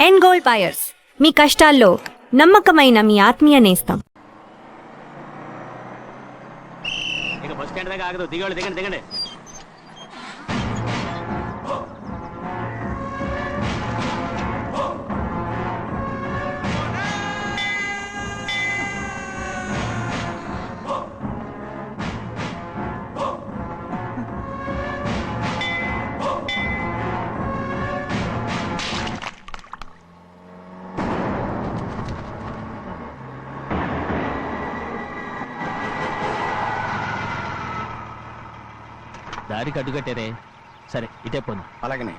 And gold buyers, మీ కష్టాల్లో నమ్మకమైన మీ ఆత్మీయ నేస్తం. ఇక బస్ స్టాండ్ దాకా ఆగదు. దిగండి దిగండి దిగండి. దారికి అడ్డుకట్టారే. సరే ఇటే పోను. అలాగనే.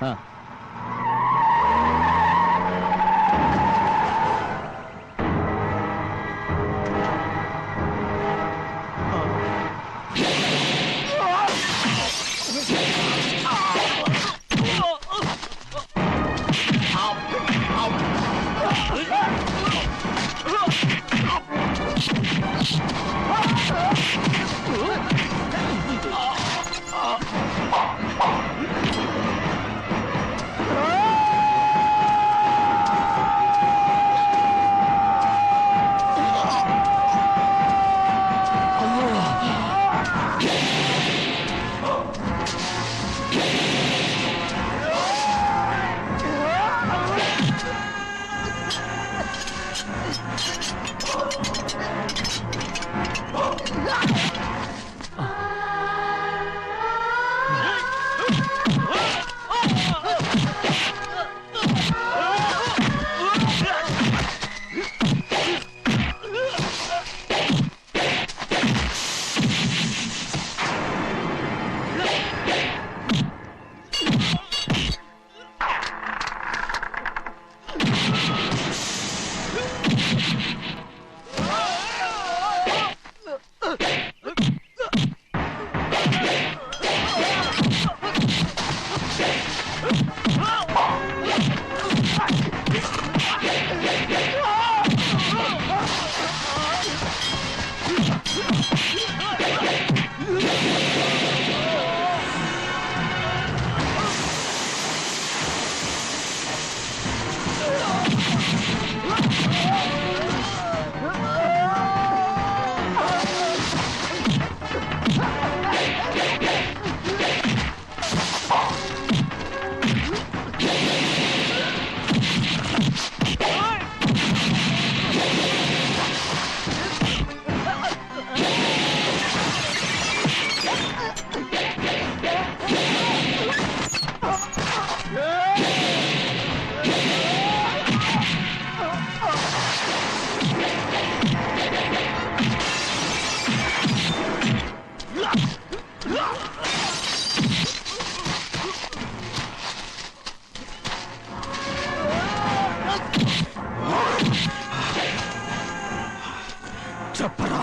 చెప్పరా,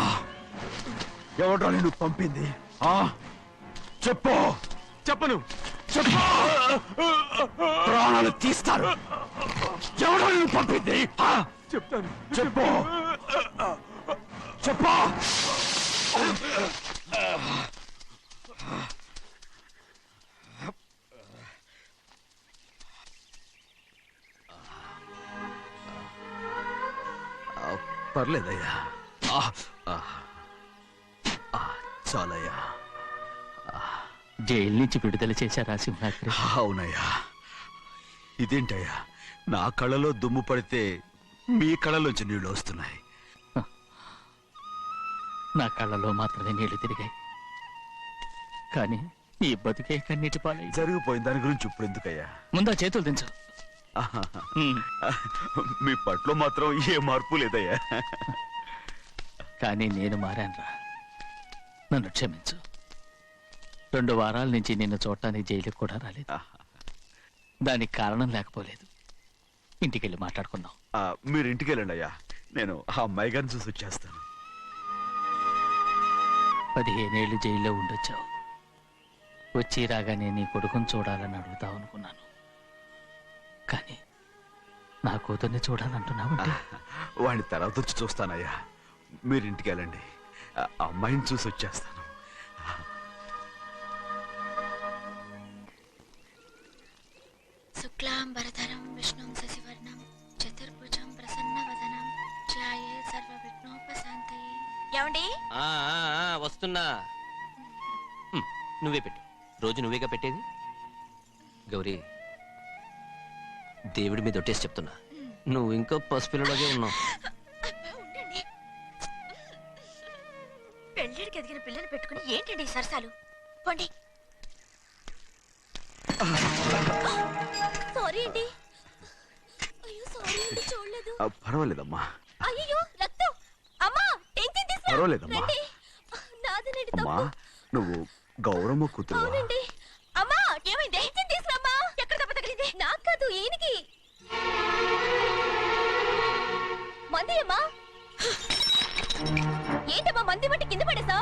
ఎవడ్రా నిన్ను పంపింది? చెప్పు. చెప్పను. చెప్పు. ప్రాణాలు తీస్తారు. ఎవడో నిన్ను పంపింది? చెప్తాను. చెప్పు. చెప్పు. పర్లేదయ్యా, చాలయ్యా. జైలు నుంచి విడుదల చేశారా సింహాద్రి? అవునయ్యా. ఇదేంటయ్యా, నా కళ్ళలో దుమ్ము పడితే మీ కళ్ళలోంచి నీళ్లు వస్తున్నాయి. నా కళ్ళలో మాత్రమే నీళ్లు తిరిగాయి, కానీ ఈ బతుకే కన్నీటి పాలై. జరిగిపోయిన దాని గురించి ఇప్పుడు ఎందుకయ్యా? ముందా చేతులు దించు. మీ పట్లో మాత్రం ఏ మార్పు లేదయ్యా. కానీ నేను మారానురా, నన్ను క్షమించు. 2 వారాల నుంచి నిన్ను చూడటానికి జైలుకి కూడా రాలేదు. దానికి కారణం లేకపోలేదు. ఇంటికెళ్ళి మాట్లాడుకుందాం. మీరు ఇంటికి వెళ్ళండి అయ్యా, నేను ఆ అమ్మాయి గారిని చూసి వచ్చేస్తాను. 15 ఏళ్ళు జైల్లో ఉండొచ్చావు. వచ్చి రాగానే నీ కొడుకుని చూడాలని అడుగుతావు అనుకున్నాను, కానీ నా కూతుర్ని చూడాలంటున్నావంటే. వాడిని తర్వాత వచ్చి చూస్తానయ్యా, మీరు ఇంటికి వెళ్ళండి, అమ్మాయిని చూసి వచ్చేస్తాను. శుక్లాంబరధరం విష్ణుం శశివర్ణం ఇస్తున్నా. నువ్వే పెట్టు. రోజు నువ్వేగా పెట్టేది. గౌరీ, దేవుడి మీద ఒట్టేసి చెప్తున్నా, నువ్వు ఇంకా పసిపిల్లలాగే ఉన్నావు. పెళ్ళిడికి ఎదిగిన పిల్లని పెట్టుకుని ఏంటండి సరసాలు? పోండి. సారీ అండి. అయ్యో సారీ అండి, చూడలేదు. పర్వాలేదమ్మా. అయ్యో రక్తం. అమ్మా టెన్షన్ తీసుకో. పర్వాలేదమ్మా. రండి. నాదనండి అమ్మా తప్పు. నువ్వు గౌరమ్మ కూతురు. అవునండి. అమ్మా ఏమైంది? టెన్షన్ తీసుకురామ్మా. ఎక్కడ దెబ్బ తగిలింది? నాకు కాదు, ఈయనకి. మంది అమ్మా. ఏంటమ్మా మంది బట్టి కింద పడేసా?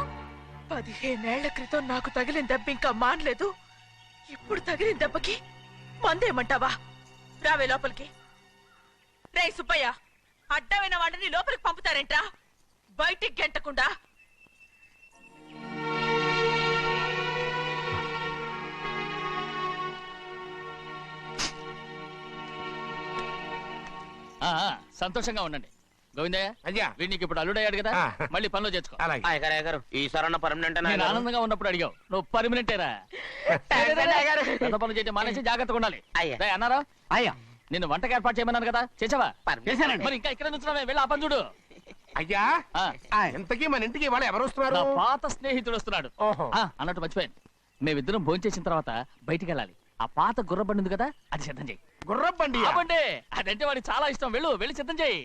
15 ఏళ్ల క్రితం నాకు తగిలిన దెబ్బ ఇంకా మానలేదు. ఇప్పుడు తగిలిన దెబ్బకి మందేమంటావా? రావే లోపలికి. రే సుబ్బయ్య, అడ్డమైన వాడిని లోపలికి పంపుతారేంట్రా? బయటికి గెంటకుండా. సంతోషంగా ఉండండి. గోవిందయ్య, అయ్యా, వీడికి ఇప్పుడు అల్లుడయ్యాడు కదా, మళ్ళీ పనిలో చేర్చుకో. అలాగే. ఈసారన్న పర్మనెంట్ నేను ఆనందంగా ఉన్నప్పుడు అడిగావు, నువ్వు పర్మనెంటేరా. పెద్ద పనులు చేయడం మానేసి జాగ్రత్తగా ఉండాలి. రేయ్, అన్నారా? అయ్యా, నిన్ను వంటకి ఏర్పాటు చేయమన్నాను కదా, చేసావా? చేశానండి. మరి ఇంకా ఇక్కడ నుంచున్నావే, వెళ్ళి ఆ పని చూడు. అయ్యా, ఇంతకీ మన ఇంటికి ఇవాళ ఎవరు వస్తున్నారు? నా పాత స్నేహితుడు వస్తున్నాడు. ఓహో. అన్నట్టు మర్చిపోయాను, మేమిద్దరం భోంచేసిన తర్వాత బయటికి వెళ్ళాలి. ఆ పాత గుర్రబండి ఉంది కదా, అది సిద్ధం చేయి. గుర్రబండి. అదంటే వాడికి చాలా ఇష్టం. వెళ్ళి సిద్ధం చేయి.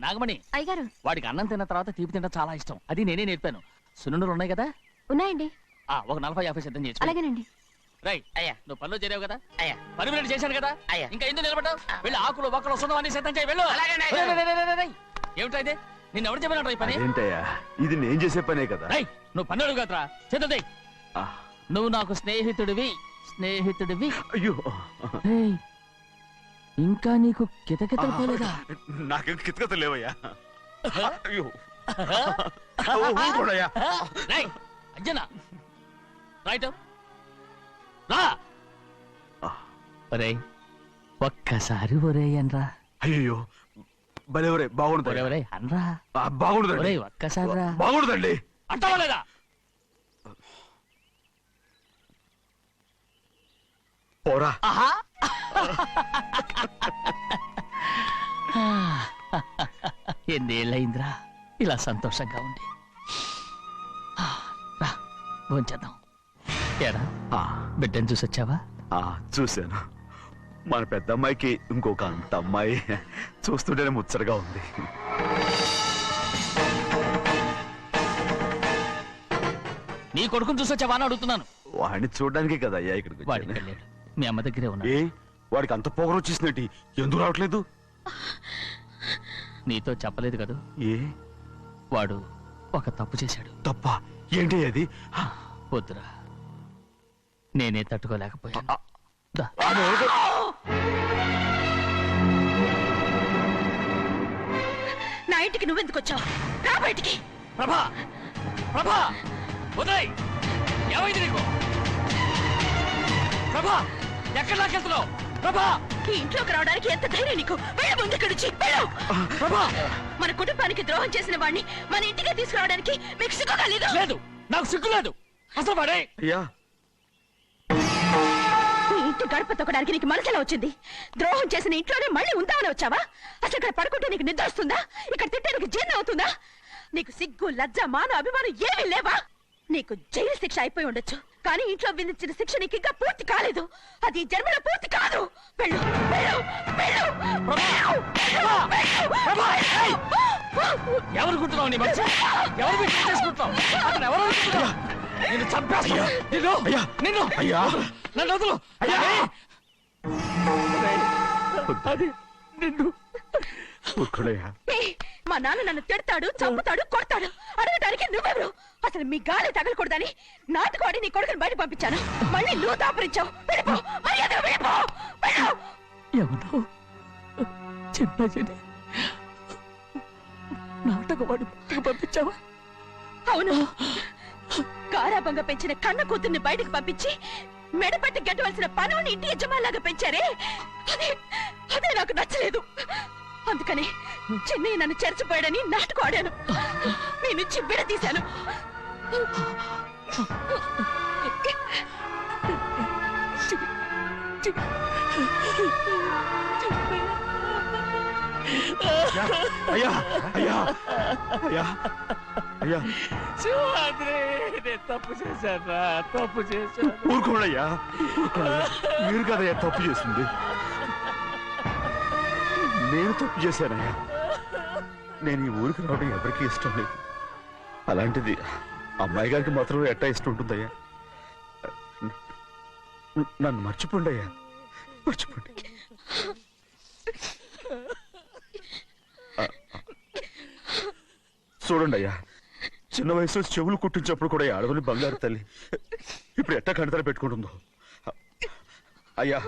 నాగమణి, అయ్యగారు వాడికి అన్నం తిన్న తర్వాత తీపి తినడం చాలా ఇష్టం. అది నేనే నేర్పాను. సున్నుండలు ఉన్నాయి కదా, ఉన్నాయండి. ఒక 40-50 సిద్ధం చేసి. అలాగేనండి. రై, అయ్యా, నువ్వు పనిలో చేరావు కదా, అయ్యా, పర్మనెంట్ చేశాను కదా, అయ్యా, ఇంకా ఎందుకు నిలబడ్డావు? వెళ్ళి ఆకులు బొక్కలు సున్నం అన్ని సిద్ధం చేయి. వెళ్ళు. ఏమిటా ఇది? నిన్ను ఎవరు చెప్పినట్టు ఈ పని? ఏంటయ్యా, ఇది నేను చేసే పనే కదా. రై, నువ్వు పన్నుడు కదరా, సిద్ధం చేయి. నువ్వు నాకు స్నేహితుడివి. అయ్యో, ఏయ్, ఇంకా నీకు కితకితలు పోలేదా? నాకేం కితకత లేవయ్యా. అయ్యో, ఊరుకోడయ్యా. రేయ్, అంజనా, రైట్ రా. ఒరేయ్, ఒక్కసారి ఒరేయ్ అనరా. అయ్యో, భలే ఒరే, బాగుండదు. ఒరేయ్ అనరా. బాగుండదండి. ఒరేయ్, ఒక్కసారి రా. బాగుండదండి. అంటావా లేదా? పోరా. ఎన్నేళ్ళయిందిరా ఇలా సంతోషంగా ఉండి. రా, భోంచేద్దాం. ఏడా, బిడ్డను చూసొచ్చావా? చూశాను. మన పెద్ద అమ్మాయికి ఇంకొక అంత అమ్మాయి. చూస్తుంటేనే ముచ్చటగా ఉంది. నీ కొడుకుని చూసొచ్చావా అని అడుగుతున్నాను. వాడిని చూడడానికి కదా అయ్యా ఇక్కడికి వాడికి వచ్చాను. వెళ్ళాడు, మీ అమ్మ దగ్గరే ఉన్నాడు. ఏ, వాడికి అంత పొగరు వచ్చేసినట్టు ఎందుకు రావట్లేదు? నీతో చెప్పలేదు కదా, ఏ వాడు ఒక తప్పు చేశాడు. తప్ప ఏంటి అది? వద్దురా, నేనే తట్టుకోలేకపోయాను. దా. నా ఇంటికి నువ్వెందుకు వచ్చావు? రా బయటికి. ప్రభా, ప్రభా, వదిలేయ్. ఏమైంది నీకు? ప్రభా, ఎక్కడ లాకెళ్తున్నావు? ప్రభా, ఈ ఇంట్లోకి రావడానికి ఎంత ధైర్యం నీకు? వెళ్ళ ముందు ఇక్కడి నుంచి వెళ్ళు. ప్రభా, మన కుటుంబానికి ద్రోహం చేసిన వాడిని మన ఇంటికి తీసుకురావడానికి మీకు సిగ్గుగా లేదు? లేదు, నాకు సిగ్గు లేదు అసలు. వాడే అయ్యా, ఈ ఇంటి గడప తొక్కడానికి నీకు మనసులో వచ్చింది. ద్రోహం చేసిన ఇంట్లోనే మళ్ళీ ఉందామని వచ్చావా? అసలు ఇక్కడ పడుకుంటే నీకు నిద్ర వస్తుందా? ఇక్కడ తింటే నీకు జీర్ణం అవుతుందా? నీకు సిగ్గు, లజ్జ, మాన, అభిమానం ఏమీ లేవా? నీకు జైలు శిక్ష అయిపోయి ఉండొచ్చు, కానీ ఇంట్లో విధించిన శిక్ష నీకు ఇంకా పూర్తి కాలేదు. అది ఈ జన్మలో పూర్తి కాదు. వెళ్ళు, వెళ్ళు, వెళ్ళు, ఎవరు గుర్తున్నావు? నీ మంచి ఎవరు చేసుకుంటావు? అతను ఎవరు అనుకుంటున్నావు? నిన్ను చంపేస్తా. నిన్ను అయ్యా, నన్ను వదులు. అది నిన్ను. ఊరుకోడయ్యా. ఏయ్, మా నాన్న నన్ను తిడతాడు, చంపుతాడు, కొడతాడు. అడగటానికి నువ్వెవరు? అసలు మీ గాలి తగలకూడదని నాటుకోడి నీ కొడుకుని బయట పంపించాను. మళ్ళీ నువ్వు దాపరించావు. వెళ్ళిపో, మర్యాదగా వెళ్ళిపో, వెళ్ళు. ఎవరు చిన్న నాటకవాడు పంపించావా? అవును, గారాబంగా పెంచిన కన్న కూతుర్ని బయటకు పంపించి మెడపట్టి గెట్టవలసిన పనుని ఇంటి యజమానిలాగా పెంచారే, అదే నాకు నచ్చలేదు. అందుకని చెన్నై నన్ను చెరచిపోయాడని నాటకం ఆడాను. మీ నుంచి విడదీశాను. అయ్యా అయ్యా అయ్యా అయ్యా సింహాద్రి, నేను తప్పు చేశాను, తప్పు చేశాను. ఊరుకోండయ్యా, మీరు కదయ్యా తప్పు చేసింది. నేను తప్పు చేశానయ్యా. నేను ఈ ఊరికి రావడం ఎవరికీ ఇష్టం లేదు. అలాంటిది అమ్మాయి గారికి మాత్రం ఎట్టా ఇష్టం ఉంటుందయ్యా. నన్ను మర్చిపోండి అయ్యా, మర్చిపోండి. చూడండి అయ్యా, చిన్న వయసులో చెవులు కుట్టించినప్పుడు కూడా ఈ అడవుని బంగారు తల్లి ఇప్పుడు ఎట్టా కంటతల పెట్టుకుంటుందో. అయ్యా,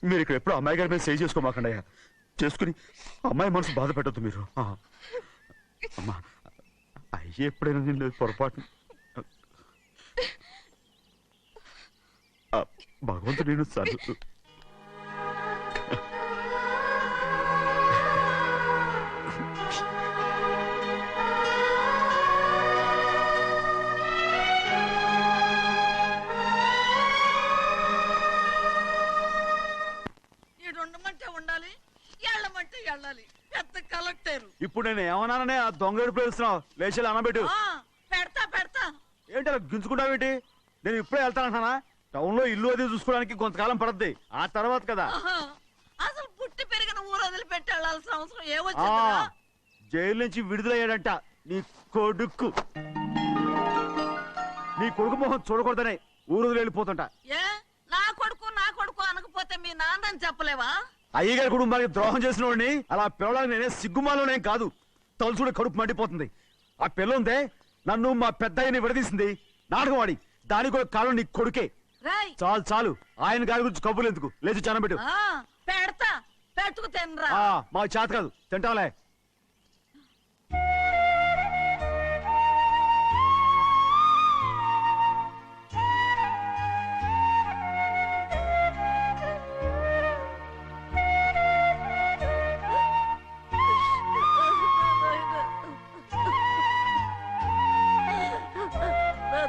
మీరు ఇక్కడ ఎప్పుడు అమ్మాయి గారి మీద సేవ్ చేసుకోమాకండి అయ్యా. చేసుకుని అమ్మాయి మనసు బాధ పెట్టద్దు మీరు. అమ్మా, అయ్యే ఎప్పుడైనా నేను పొరపాటు. భగవంతుడు నేను సర్ ఉండాలి, ఎళ్ళమంటే వెళ్ళాలి. పెద్ద కలెక్టర్. ఇప్పుడు నేను ఏమన్నాననే ఆ దొంగ ఎడుపు వేస్తున్నావు. లేచి అనబెట్టు. పెడతా పెడతా. ఏంటి అలా గించుకుంటావేంటి? నేను ఇప్పుడే వెళ్తానంటానా? టౌన్ లో ఇల్లు అది చూసుకోవడానికి కొంతకాలం పడద్ది. ఆ తర్వాత కదా. అసలు పుట్టి పెరిగిన ఊరు వదిలిపెట్టి వెళ్ళాల్సిన అవసరం ఏమొచ్చింది? జైలు నుంచి విడుదలయ్యాడంట నీ కొడుకు. నీ కొడుకు మొహం చూడకూడదనే ఊరు వదిలి వెళ్ళిపోతుంటా. ఏ నా కొడుకు అనకపోతే మీ నాన్నని చెప్పలేవా? అయ్యగారి కుటుంబానికి ద్రోహం చేసిన వాడిని అలా పిల్లడానికి నేనే సిగ్గుమాలోనేం కాదు. తలుచుకుంటే కడుపు మండిపోతుంది. ఆ పిల్ల ఉందే నన్ను మా పెద్దయ్యని విడదీసింది. నాటకం వాడి దానికి కూడా కారణం నీ కొడుకే. చాలు చాలు, ఆయన గారి గురించి కబుర్లు ఎందుకు? లేచి చనబెట్టు. పెడతా, పెట్టుకు తినరా. మా చేత కాదు, తింటావులే.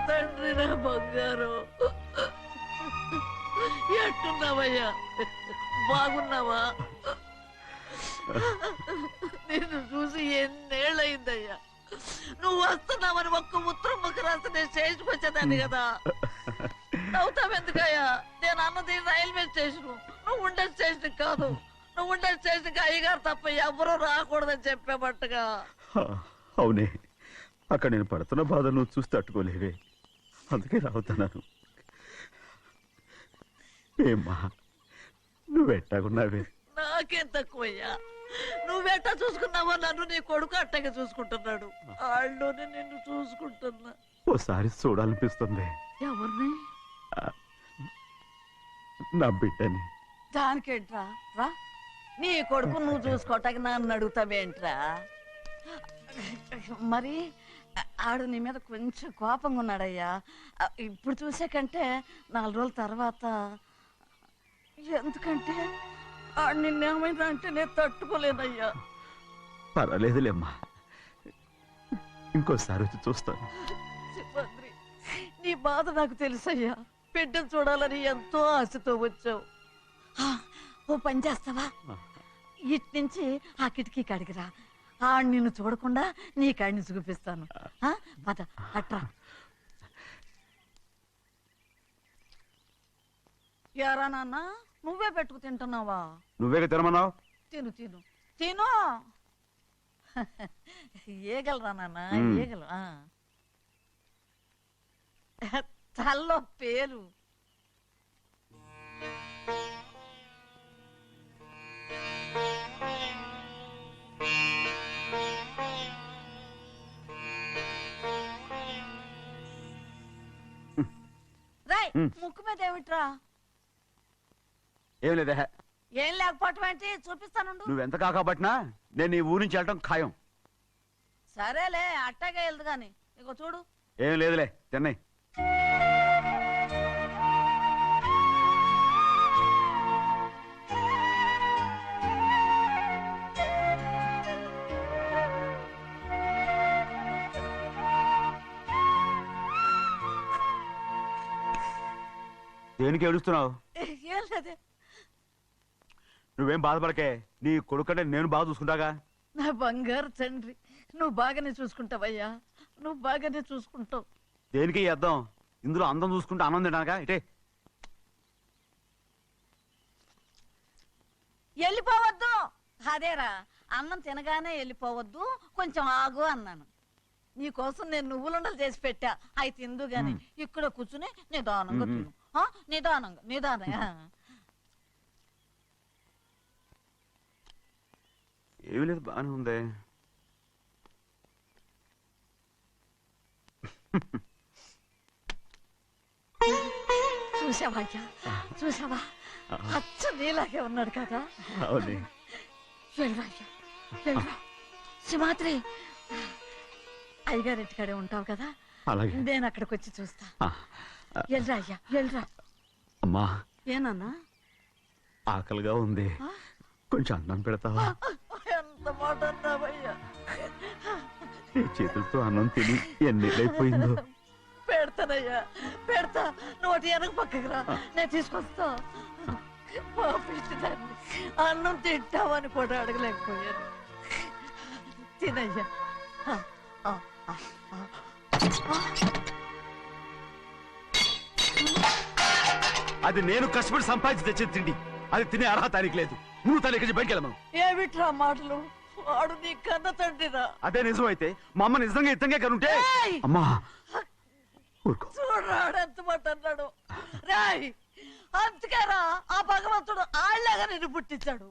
తండ్రి, నా బంగారు, ఎట్టున్నావయ్యా? బాగున్నావా? నిన్ను చూసి ఎన్నేళ్ళయిందయ్యా. నువ్వు వస్తున్నావని ఒక్క ఉత్తరం ముక్క రాస్తే నేను స్టేషన్కి వచ్చేదాన్ని కదా. నవ్వుతావెందుకయ్యా? నేను అన్నది రైల్వే స్టేషన్, నువ్వు ఉండే స్టేషన్ కాదు. నువ్వు ఉండే స్టేషన్కి అయ్యగారు తప్ప ఎవరూ రాకూడదని చెప్పేమట్టుగా. అవునే, అక్కడ నేను పడుతున్న బాధ నువ్వు చూసి తట్టుకోలేవే, అందుకే రావుతున్నాను. ఏమ్మా, నువ్వెట్టాగున్నావే? నాకేం తక్కువయ్యా. నువ్వెట్టా చూసుకున్నావో నన్ను నీ కొడుకు అట్టగా చూసుకుంటున్నాడు. వాళ్ళలోనే నిన్ను చూసుకుంటున్నా. ఓసారి చూడాలనిపిస్తుంది. ఎవరిని? నా బిడ్డని. దానికేంట్రా? రా, నీ కొడుకు నువ్వు చూసుకోవటానికి నన్ను అడుగుతావేంట్రా? మరి ఆడు నీ మీద కొంచెం కోపంగా ఉన్నాడయ్యా. ఇప్పుడు చూసే కంటే 4 రోజుల తర్వాత. ఎందుకంటే ఆడు నిన్నేమైనా అంటే నేను తట్టుకోలేనయ్యా. పర్వాలేదులేమ్మా, ఇంకోసారి వచ్చి చూస్తాను. సింహాద్రి, నీ బాధ నాకు తెలుసయ్యా. బిడ్డను చూడాలని ఎంతో ఆశతో వచ్చావు. ఓ పని చేస్తావా? ఇటు నుంచి ఆ కిటికీ కాడికి రా. నిన్ను చూడకుండా నీ కాడిని చూపిస్తాను. పద అట్రా. ఎరా నాన్న, నువ్వే పెట్టుకు తింటున్నావా? నువ్వే తినమన్నావు. తిను తిను తిను. ఏగలరా నాన్న, ఏగలు. తల్లో పేరు. ముక్కు మీద ఏమిట్రా? ఏం లేదే. ఏం లేకపోవటం ఏంటి? చూపిస్తాను. నువ్వెంత కాకపట్టినా నేను ఈ ఊరి నుంచి వెళ్ళటం ఖాయం. సరేలే, అట్టాగే వెళ్దు గాని. ఇగో చూడు. ఏం లేదులే, తిన్నాయి. దేనికి ఏడుస్తున్నావు? ఏం లేదే. నువ్వేం బాధపడకే, నీ కొడుకంటే నేను బాగా చూసుకుంటాగా. నా బంగారు తండ్రి, నువ్వు బాగానే చూసుకుంటావయ్యా, నువ్వు బాగానే చూసుకుంటావు. దేనికి అర్థం? ఇందులో అందం చూసుకుంటే ఆనందం తినాగా. ఇటే వెళ్ళిపోవద్దు. అదేరా, అన్నం తినగానే వెళ్ళిపోవద్దు, కొంచెం ఆగు అన్నాను. నీకోసం నేను నువ్వులుండలు చేసి పెట్టా, అవి తిందు గాని ఇక్కడ కూర్చుని నిదానంగా తిను. నిదానంగా నిదానంగా. ఏమీ లేదు, బాగానే ఉంది. చూసావా అయ్యా, చూసావా? అచ్చ నీలాగే ఉన్నాడు కదా. అవునే. వెళ్ళరా అయ్యా, వెళ్ళరా. సింహాద్రి, అయ్యగారింటికాడే ఉంటావు కదా, అలాగే. నేను అక్కడికి వచ్చి చూస్తా. వెళ్ళరా అయ్యా, వెళ్ళరా. అమ్మా, ఏనన్నా? ఆకలిగా ఉంది, కొంచెం అన్నం పెడతావా? ఎంత మాట అన్నావయ్యా. నీ చేతులతో అన్నం తిని ఎన్నిళ్ళైపోయిందో. పెడతానయ్యా, పెడతా. నోటి వెనక పక్కకి రా, నేను తీసుకొస్తా. పాపించదాన్ని అన్నం తింటావని కూడా అడగలేకపోయాను. తినయ్యా. అది నేను కష్టపడి సంపాదించి తెచ్చే తిండి, అది తినే అర్హత ఆయనకి లేదు. నువ్వు తన ఇక్కడి బయటికి వెళ్ళమను. ఏమిట్రా మాటలు? వాడు నీ కన్న తండ్రిరా. అదే నిజం అయితే మా అమ్మ నిజంగా ఇద్దంగా కనుంటే. అమ్మా ఊరుకో. చూడరాడు ఎంత మాట అన్నాడు. రాయ్, అందుకేరా ఆ భగవంతుడు ఆళ్ళగా నిన్ను పుట్టించాడు.